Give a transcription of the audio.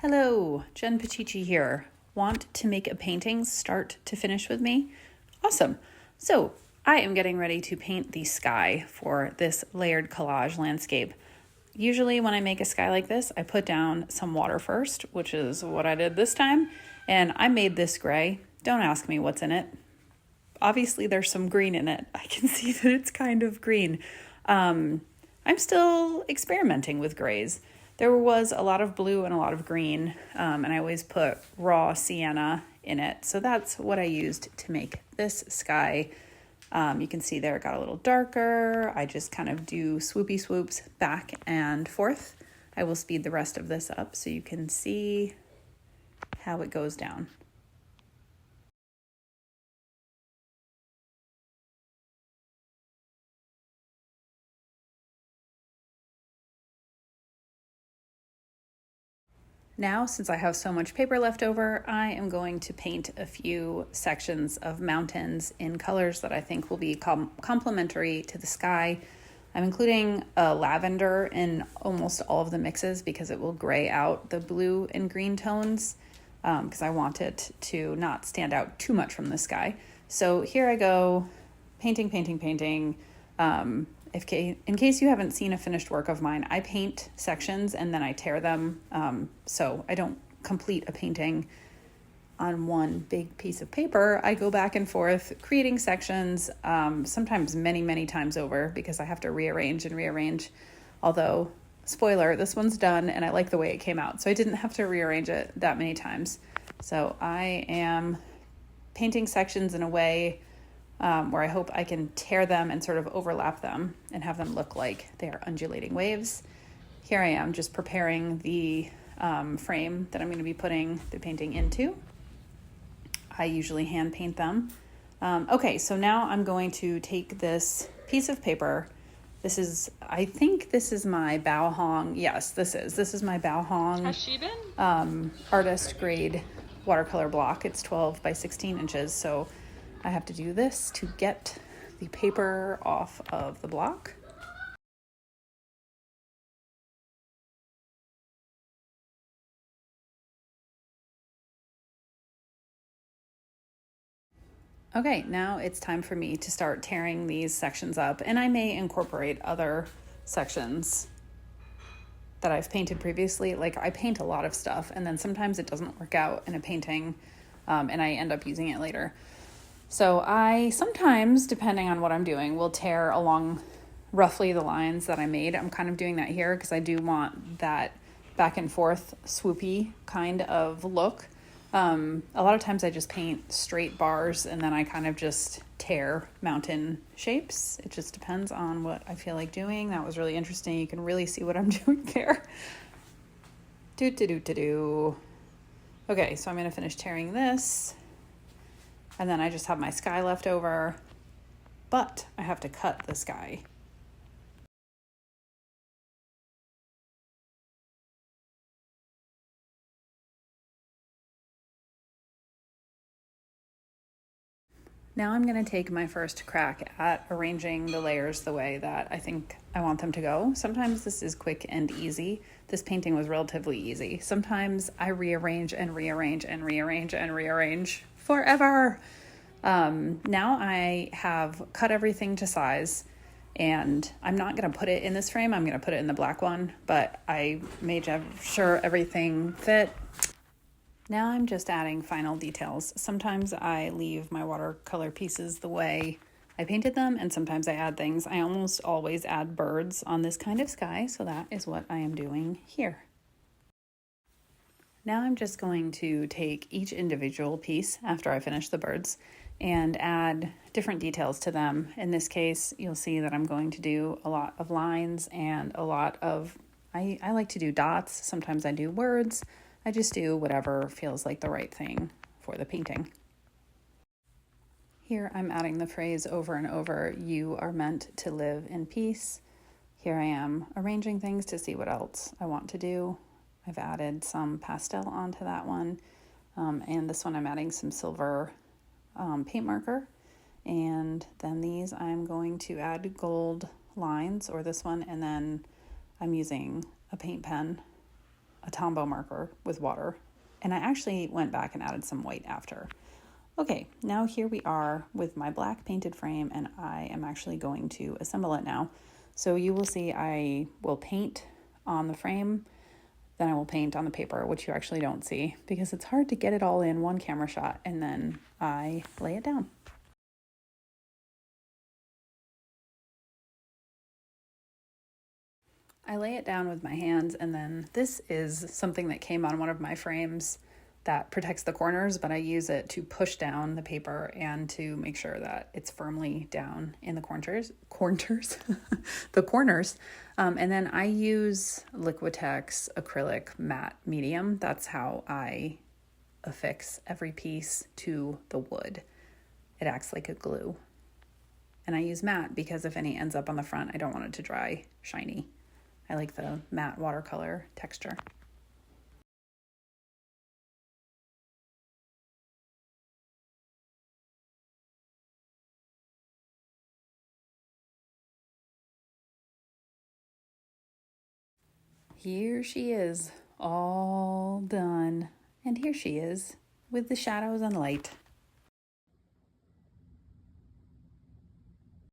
Hello, Jen Pacici here. Want to make a painting start to finish with me? Awesome. So I am getting ready to paint the sky for this layered collage landscape. Usually when I make a sky like this, I put down some water first, which is what I did this time. And I made this gray. Don't ask me what's in it. Obviously there's some green in it. I can see that it's kind of green. I'm still experimenting with grays. There was a lot of blue and a lot of green, and I always put raw sienna in it. So that's what I used to make this sky. You can see there it got a little darker. I just kind of do swoopy swoops back and forth. I will speed the rest of this up so you can see how it goes down. Now, since I have so much paper left over, I am going to paint a few sections of mountains in colors that I think will be complementary to the sky. I'm including a lavender in almost all of the mixes because it will gray out the blue and green tones because I want it to not stand out too much from the sky. So here I go, painting. In case you haven't seen a finished work of mine, I paint sections and then I tear them, so I don't complete a painting on one big piece of paper. I go back and forth creating sections, sometimes many times over because I have to rearrange. Although, spoiler, this one's done and I like the way it came out, so I didn't have to rearrange it that many times. So I am painting sections in a way where I hope I can tear them and sort of overlap them and have them look like they are undulating waves. Here I am just preparing the frame that I'm going to be putting the painting into. I usually hand paint them. Okay, so now I'm going to take this piece of paper. I think this is my Bao Hong. Yes, this is my Bao Hong artist grade watercolor block. It's 12 by 16 inches, so I have to do this to get the paper off of the block. Okay, now it's time for me to start tearing these sections up, and I may incorporate other sections that I've painted previously. Like, I paint a lot of stuff, and then sometimes it doesn't work out in a painting, and I end up using it later. So I sometimes, depending on what I'm doing, will tear along roughly the lines that I made. I'm kind of doing that here because I do want that back and forth swoopy kind of look. A lot of times I just paint straight bars and then I kind of just tear mountain shapes. It just depends on what I feel like doing. That was really interesting. You can really see what I'm doing there. Okay, so I'm going to finish tearing this. And then I just have my sky left over, but I have to cut the sky. Now I'm going to take my first crack at arranging the layers the way that I think I want them to go. Sometimes this is quick and easy. This painting was relatively easy. Sometimes I rearrange forever. Now I have cut everything to size, and I'm not going to put it in this frame. I'm going to put it in the black one, but I made sure everything fit. Now I'm just adding final details. Sometimes I leave my watercolor pieces the way I painted them, and sometimes I add things. I almost always add birds on this kind of sky, so that is what I am doing here. Now I'm just going to take each individual piece after I finish the birds and add different details to them. In this case, you'll see that I'm going to do a lot of lines and a lot of, I like to do dots. Sometimes I do words. I just do whatever feels like the right thing for the painting. Here I'm adding the phrase over and over, "You are meant to live in peace." Here I am arranging things to see what else I want to do. I've added some pastel onto that one, and this one I'm adding some silver paint marker, and then these I'm going to add gold lines, or this one, and then I'm using a paint pen a Tombow marker with water, and I actually went back and added some white after. Okay, now here we are with my black painted frame, and I am actually going to assemble it now. So you will see I will paint on the frame, then I will paint on the paper, which you actually don't see because it's hard to get it all in one camera shot, and then I lay it down. I lay it down with my hands, and then this is something that came on one of my frames that protects the corners, but I use it to push down the paper and to make sure that it's firmly down in the the corners. And then I use Liquitex acrylic matte medium. That's how I affix every piece to the wood. It acts like a glue. And I use matte because if any ends up on the front, I don't want it to dry shiny. I like the matte watercolor texture. Here she is, all done. And here she is with the shadows and light.